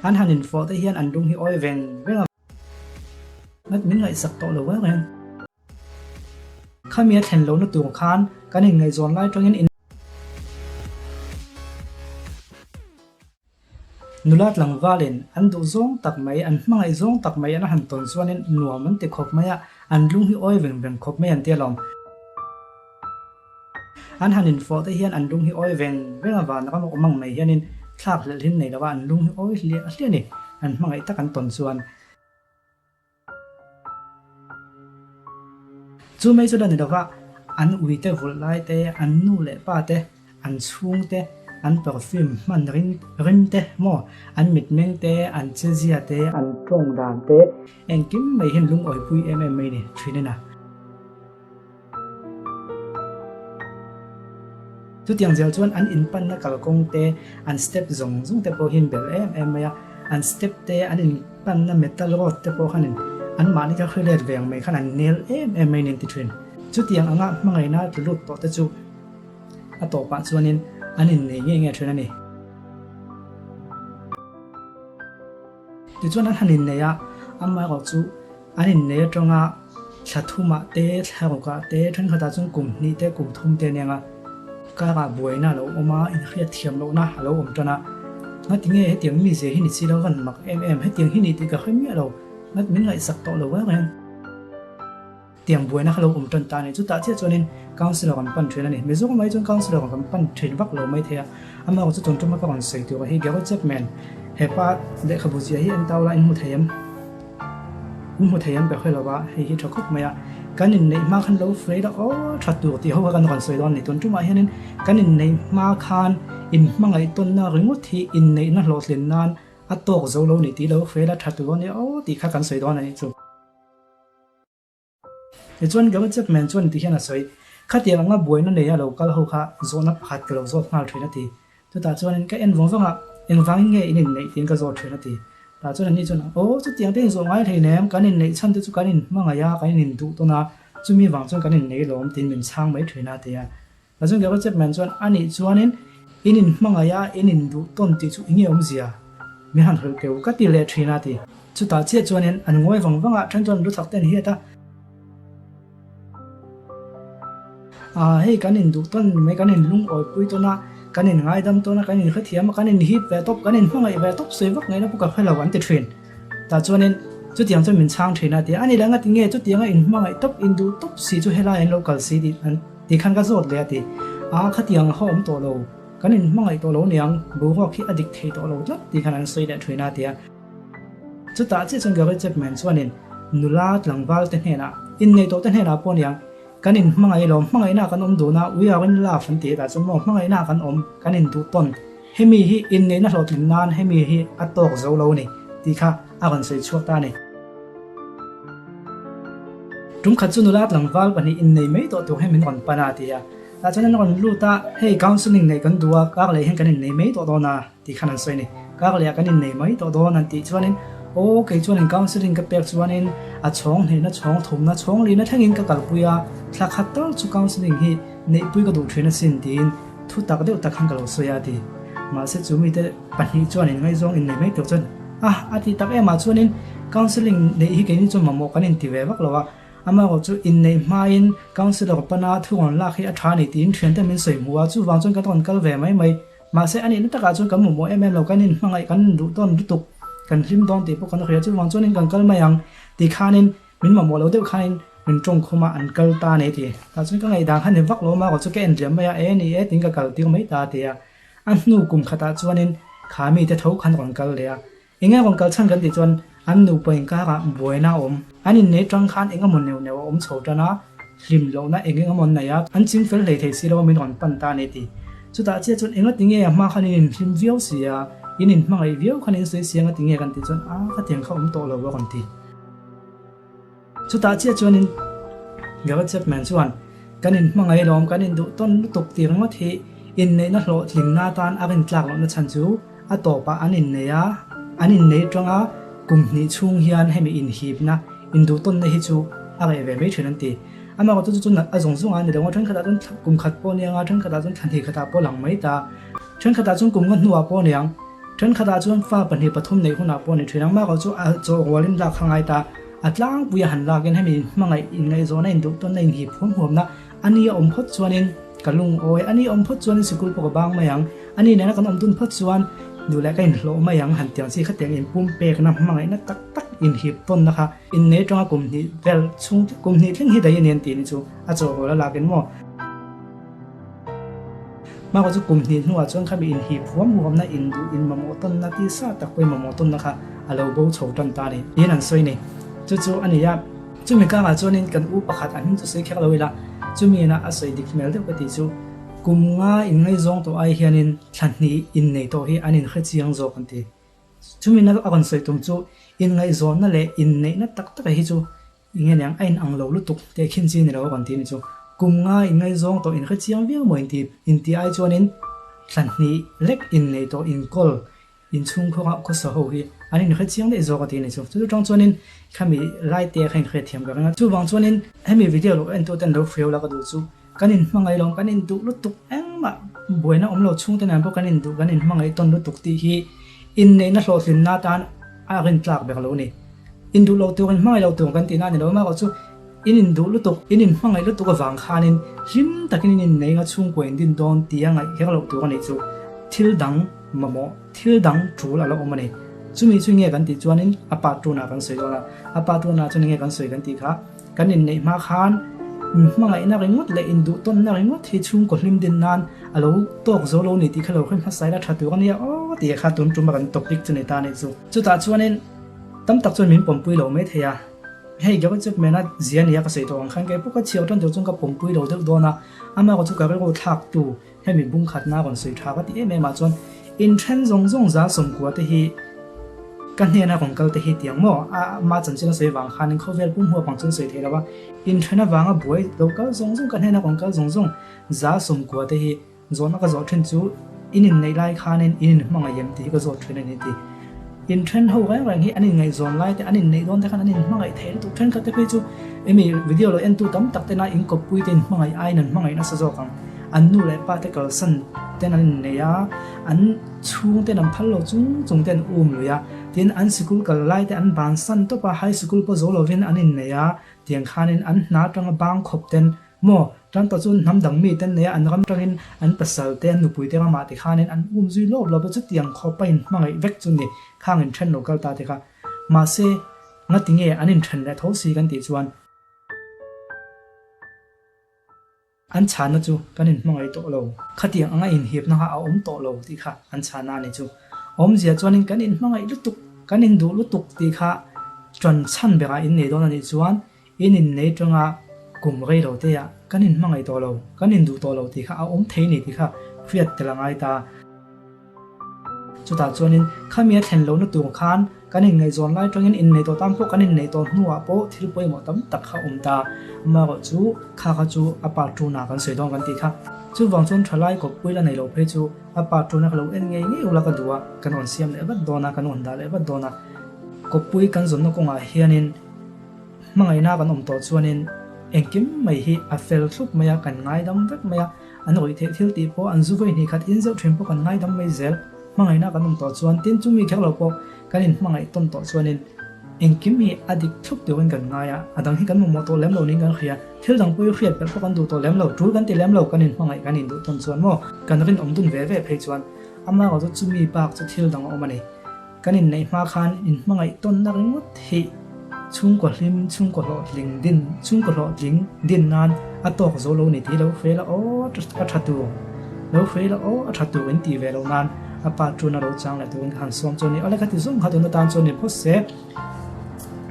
an hanin fo te hian an dung hi oi veng venga nat min ngai sak to lo wa ren khamia thlen lo na tu khan kanin ngai zon lai tongin in nulat lang valin an du zong tak mai an hmangai zong tak mai an han ton chuanin nuam an te khop maya an lung hi oi veng veng khop mai an te lom an hanin fo te hian an lung hi oi veng venga wa na kam mang mai hianin thlak hlel hin nei lawa an lung hi oi hlia ni an hmangai tak an ton chuan chu mai chu dan ni lawa an ui te vul lai te an nu le pa te an chung te an perfume man rin te mo an mit meng te an chezia te an tong dan te en kim mai hin lung oi pui em mai ni thine na chu tiang zel chuan an in pan na kal kong te an step zong te po hin bel em maya an step te an in pan na metal rod te po khanin an mani ka khrelet veng mai khan an nail em mai nin ti thrin chu tiang anga mangai na lut to te chu a to pa chuanin anin nei nge thena ni ti chuan an hanin neya amma ro chu anin ne tonga thathuma te tharoka te thon khata chung kum ni te kum thum te nenga ka ga buaina lo oma in khia thiam lo na halo om tana na tinge he tiang mi je hi ni chi lo gan mak em he tiang hi ni ti ka khmi lo nat min ngai sak to lo wa ren tiang buaina halo om ton ta ni chu ta che chonin council kan pan thena ni mezo mai chon council kan pan thin vak lo mai thea ama ko chon chon ma ka kan sei tu hi ga chapman he pa de khabuzia hi an tawla in mu thayam be khela wa hi thakuk maya kanin nei ma khan lo frei da o thatu ti ho kan kan sei don ni ton tuma hianin kanin nei ma khan in mangai ton na ringu thi in nei na lo tlen nan atok zo lo ni ti lo frei da thatu ni o ti kha kan sei don ani chu e chuan ga chapman chuan ti hian a sei khatiang anga buaina neya local ho kha zona phat kalo zo ngal thina ti to ta chuan ka en wanga en wang nge in nei tin ka zo thina ti ta chuan ni chuan o chu tiang te zo ngai thei nem kanin nei chan te chu kanin manga ya kanin du to na chumi wang chuan kanin nei lom tin min chang mai thina te ya ta chuan ga chapman chuan ani chuanin inin manga ya inin du ton ti chu inge om zia mi han hol ke ka ti le thina ti chu ta che chuanin an ngoi wanga than chuan du thak ten hi ta hei kanin du ton me kanin lung oi pui to na kanin ngai dam to na kanin khathiam kanin hip ve top kanin hmangai ve top sei vak ngai na puka phela wan te thrin ta chuanin chu tiang chu min chang thina ti ani langa ti nge chu tiang in hmangai top in du top si chu hela en local city an ti khan ka zot le ti khatiang hom to lo kanin hmangai to lo niang bu ho khi adik thei to lo jat ti khan an sei le thina ti chu ta che chung ga chep man chuanin nulat langwal te hena in nei to te hena pon yang kanin mangai lom mangai na kan om do na uya wen la fan te ta chumo mangai na kan om kanin du ton hemi hi in nei na hlot lin nan hemi hi atok zo lo ni ti kha a kan sei chuak ta ni tum khat chu nulat langwal pani in nei mei to hemin kon pana ti ya ta chuan kon lu ta hei counseling nei kan duwa ka le hen kanin nei mei to na ti khan an sei ni ka le kanin nei mei to nan ti chuanin cái chuan counseling ka pek chuanin a chong he na chong thum na chong li na thangin ka kalpuya thla khatal chu counseling hi nei pui ka du thena sin tin thu tak deuh tak hang ka lo soya ti ma se chumi te pani chuanin ngai zong in nei mai to chon ati tak ema chuanin counseling nei hi ke ni chu mamo kanin ti ve vak lawa ama ko chu in nei main counselor pana thuon la khi a tha ni tin thren te min soi muwa chu wang chon ka ton kal ve mai ma se ani na taka chu ka mo lo kanin mangai kan du ton du tuk kan hlim dong ti po kan khia chu wang chuanin kan kal mayang ti khanin min ma mo lo deuh khanin min tong khoma an kal ta nei ti ta chu ka ngai dang han vak lo ma ko chu ke en lem maya ni ting ka kal ting mai ta ti ya an nu kum khata chuanin khami te tho khan kon kal le ya inga kon kal chan kan ti chuan an nu poin ka ga boina om anin ne tang khan enga mon neu om chhota na hlim lo na enga mon na ya an ching fel lei thei si lo min kon pan ta nei ti chu ta che chuan enga tinge ma khanin hlim viau si ya inin mangai viau khanin sei sianga tinge kan ti chuan ka tiang kha om to lo wa kon ti chu ta che chuanin ga chep man chuan kanin mangai lom kanin du ton tuk tir ma thi in nei na hlo thling na tan arin tlak lo na chan chu a to pa anin neya anin nei tanga kum ni chung hian hemi in hip na in du ton nei hi chu a ve ve mai thinan ti ama ko chu na a zong zong an de ngo thang khata ton kum khat po nianga thang khata ton than thi khata po lang mai ta thang khata chung kum ngan nuwa po niang เทรนขดาจวนฟ้าปันเหปฐมในคนอาปนในเทรนังมากเขาจูโจวอลินลักขังไอตาอัดล้างปุยหันลากันให้มีมังไงอินไงโซนอินดุต้นในหีบหัวนะอันนี้อมพดชวนินกะลุงโอยอันนี้อมพดชวนินสกุลปกบางมายังอันนี้เนี่ยนะกันอมตุนพดชวนดูแลกันโลมายังหันเตียงซีขัดเตียงอินปุ่มเปกนะมังไงนะตักอินหีบต้นนะคะอินเนตรงกลุ่มนี้เวลช่วงกลุ่มนี้เรื่องที่ได้ยินเนียนตีนี่จูอาโจวแล้วลากันมั่วมากกว่าจะกลุ่มนี้หัวจนข้ามีอินหีบหัวนะอินดูอินมาโมต้นนะที่ซาตักไปมาโมต้นนะคะอาเราโบโฉต้นตาเนี่ยยันอันสวยเนี่ยจู่อันนี้จู่มีการจวนนี้กันอุปขัดอันนี้จะใช้แค่เราเวลาจู่มีนะอาศัยดิกเมลเดียวกันที่จู่กลุ่มง่ายอินไงจงตัวไอเฮียนินทันนี้อินในตัวเฮียอันนี้เคยเจียงจงกันที่จู่มีนะอาการใส่ตรงจู่อินไงจงนั่นแหละอินในนั่นตักให้จู่อินเงี้ยยังไอ้อังเราลุตุกแต่ขึ้นจีนเรากันที่นี่จู่กลุ่มง่ายอินไงจงตัวอินเคยเจียงเวียเหมือนที่อินที่ไอจวนนี้ทันนี้เล็กอินในตัวอินกอลอินชุ่มเขาก็สะโหยอันนี้เคยเจียงได้จงกันที่นี่จู่จู่ตรงจวนนี้ข้ามีไล่เตะให้เคยเทียมกันนะจู่บางจวนนี้ให้มีวิดีโอเราเอ็นตัวเต้นเราเฟลแล้วก็ดูจู่กันนินมังไงลองกันนินดูลุตุกเอ็งมาบ่อยนะอมเราช่วงแต่นั้นพวกกันนินดูกันนินมังไงต้นลุตุกตีฮีอินในนักโลสินนาตานอารินตลากแบบเราเนี่ยอินดูเราตัวกันมังไงเราตัวกันตีน่าเนี่ยเรามากกว่าจู่อินดูลุตุกอินมังไงลุตุกกับฝังขานินริมตะกินนินในก็ช่วงกวนดินโดนตียังไงแค่เราตัวกันเนี่ยจู่ทิลดังมาโมทิลดังจู่แล้วเราอมมันเนี่ยจู่มีจู่เงี้ยกันตีจวนนินอปาตูนากันสวยแล้วอปาตูนาจู่เงี้ยกันสวยกันตีค่ะกันนินในมาขานมังไงนักเรียนเลยอินดูต้นนักเรียนที่ชุ่มกดลิมดินนานอาลูตกโซโลนี่ที่เขาเราขึ้นภาษาละชัดตัวกันเนี่ยโอ้ที่ข้าตุนจุ่มกันตกดิกจนในตาเนี่ยจู่ตาชวนนี่ตั้มตักจนมีผมปุยเราไม่เทียให้เกี่ยวกับจุดเมื่อนั้นเสียเนี่ยก็ใส่ตัวขันแกพวกก็เชี่ยวจนเดี๋ยวจงกับผมปุยเราเด็กโดนนะอามาก็จู่กับเราทักตูให้มีบุ้งขัดหน้าก่อนใส่ทาก็ที่ไม่มาจนอินเทรนด์จงจะสมควรที่กันเนี่ยนะของเขาแต่เหตุอย่างมั่วมาจนจึงเสียวางคันเขาเวลปุ่มหัวของจนเสียเทแล้วว่าอินเทอร์เน็ตวางอ่ะบ่อยเราก็จงกันเนี่ยนะของเขาจงจะสมควรที่จนนักก็จอดเทรนจูอินในไลน์คันอินมังยังที่ก็จอดเทรนนี่ที่อินเทรนด์เขาก็อย่างนี้อันนี้ไงจนไลน์แต่อันนี้ในโดนแต่คันอันนี้มังไงเทรนตุเทรนก็แต่ไปจูมีวิดีโอเราเอ็นตุตั้มตักแต่น่าอินกับปุยเต็นมังไงไอ้นั่นมังไงน่าสะจวกกันอันนู้นเลยป้าแต่ก็สั่นแต่นั่นเนี่ยอันช่วงแต่นั่นพัลโลจงแต่เลยอะที่อันสกุลก็ไล่แต่อันบางสันตัวป้าไฮสกุลก็โซโลวินอันนี้เนี่ยที่อันขานินอันนาตรังบางขบเต็นโม่ตรังตัวจุนน้ำดังมีเต็นเนี่ยอันรำตรังินอันปัสสาวะเต็นหนุปุยเต็นมาที่ขานินอันจุยโลบเราไปจุดที่อันขบไปมังไงเวกจุนนี่ข้างอินเทรนโลกัลตาที่ค่ะมาเซงัดที่เนี่ยอันอินเทรนและท้อสีกันที่จวนอันชานะจูกันอินมังไงโตโลขัดที่อังอินเหียบนะคะเอาโตโลที่ค่ะอันชานานี่จูเสียจวนกันอินมังไงลุตุกกันอินดูลุตุกที่ค่ะจนชั้นเบก้าอินในตัวนั้นจวนอินในตรงอ่ะกลุ่มเรื่องเราเดียกันอินมังไงโตโลกันอินดูโตโลที่ค่ะเอาเทนี่ที่ค่ะเฟียดแต่ละไงตาจุดตาจวนข้ามีเห็นโลนุตัวขันกันอินในจวนไล่ตรงอินในตัวตั้มพวกกันอินในตัวหัวโปที่รูปไปหมดตั้มตักข้าตามาก็จูข้าจูอปาจูนากันสวยดองกันที่ค่ะจู่วังจนทลายกบปุยละในโลกเพจูอปาจูนักเราเอ็นไงอุลากดัวกันอ่อนเสียมเลยบัดโดนากันอ่อนดาเลยบัดโดนากบปุยกันจนนกงอาเฮียนินมังไงน่ากันตัวชวนินเอ็งกิมไม่ฮีอัฟเฟลทุกไม่กันง่ายดำเวกไม่อันนี้เที่ยวตีโปอันซูไฟนี่ขัดอินเซลทริมโปกันง่ายดำไม่เซลมังไงน่ากันตัวชวนตินจุ่มมีแค่เราโปกันอินมังไงต้นตัวชวนินเอ็งกิมมีอดีตทุกเดียวกันง่ายอันดังที่กันมุมตัวเล็มเรานี่กันเขียเที่ยวดังปุยเขียเป็นพวกกันดูตัวเล็มเราจูกันตีเล็มเรากันอินมังไงกันอินดูต้นชวนโมกันเป็นตุนเว่เพจวนอามาก็จะจุ่มมีปากจะเที่ยวดังออกมาเนี่ยกันอินในมาคันอินมังไงต้นนักงดที่ชุ่มกว่าลิมชุ่มกว่าหลอดลิงดินชุ่มกว่าหลอดลิงดินนานอัตโตก็โซโลนี่ที่เราเฟลโอ้อัฐตัวเราเฟลโอ้อัฐตัวเป็นตีเวลนานอปาจูนเราจังเลยตัวกันส่วนจนี่อะไรกันที่ส่งเขาตัวตามจนี่พอเสร็จ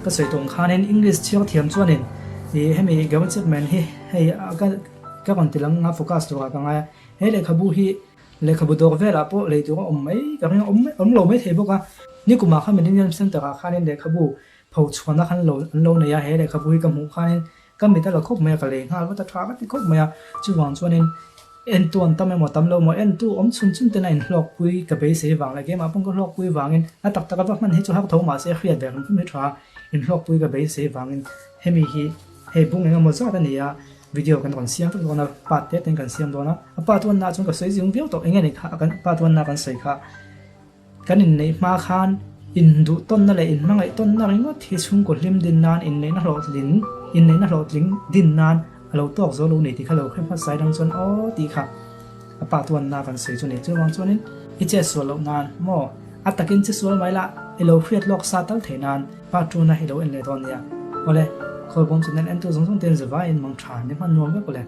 ก็ใส่ตรงข้านินอังกฤษเชี่ยวเทียมจนี่ให้มีกับว่าจะเหมือนให้ก็กันที่หลังงาโฟกัสตัวกันไงให้เลยขบูฮีเลยขบูตัวเวลาพอเลยตัวไม่กับเนี่ยเราไม่เทบอกว่านี่กูมาข้ามันนี่ยังเส้นแต่ข้านินเลยขบูพอชวนนักขันโลเนี่ยให้เลยขบูฮีกับหมู่ข้านินก็มีแต่เราคบเมียกันเลยฮะว่าจะทราบว่าที่คบเมียจู่วางชวนนินเอ็นตัวตั้มไม่หมดตั้มเราหมดเอ็นตัวชุนแต่ไหนหลอกคุยกับเบสเสียวังอะไรแกมาปุ่งก็หลอกคุยวังเงินแล้วตักกับว่ามันให้จู่หักท้องมาเสียเครียดแบบนั้นไม่ทราบอินหลอกคุยกับเบสเสียวังเงินให้มีให้ปุ่งเงินหมดซะแต่เนี่ยวิดีโอกันก่อนเสียงตัวนั้นปัดเด็ดกันเสียงตัวนั้นปัดตัวนั้นจงกับสวยจริงเบี้ยวตัวเองเนี่ยค่ะกันปัดตัวนั้นกันสวยค่ะ กันอินในมาคานอินดูต้นนั่นแหละอินมังไอต้นนั่นเองว่าที่ชุ่มกดลิมดินนานอินในนักโหลดลินอินในนักโหลดลิงดินนานเราตอกโซลูนี่ที่เขาเราเข้มพัดใส่ดังจนอ๋อดีค่ะปะตัวนนากันสวยจนเนี่ยจนวางจนนี้อีเจสวลนานหม้ออัตตะกินเจสวลไม่ละเอโลเฟียดลอกซาตัลเทนานปะตูน่าเฮโลเอ็นเลตอนเนี่ยว่าเลยคอยผมจะเน้นตัวสงเต็นจะว่าอินมังชาเนี่ยมันนวมไปก็เลย